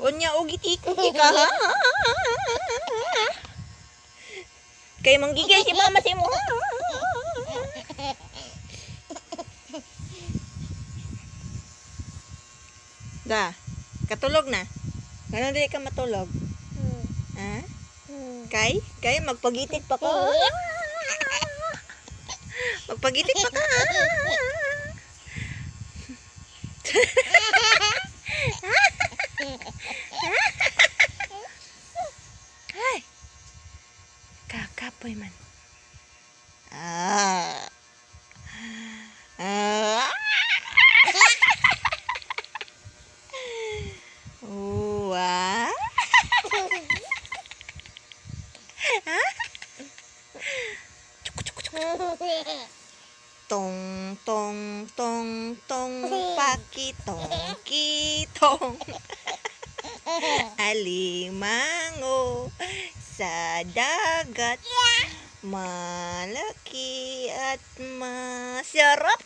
Unya og itikog ka ha. Kay manggigil si mama si mo. Da, katulog na. Ngano dili ka matulog? Ha? Kay magpagitik pa ka. Magpagitik pa ka. Ay. Kakapoy man. Ah. Ah. Wah. Tong tong tong tong pakitong kitong alimango sa dagat malaki at masarap.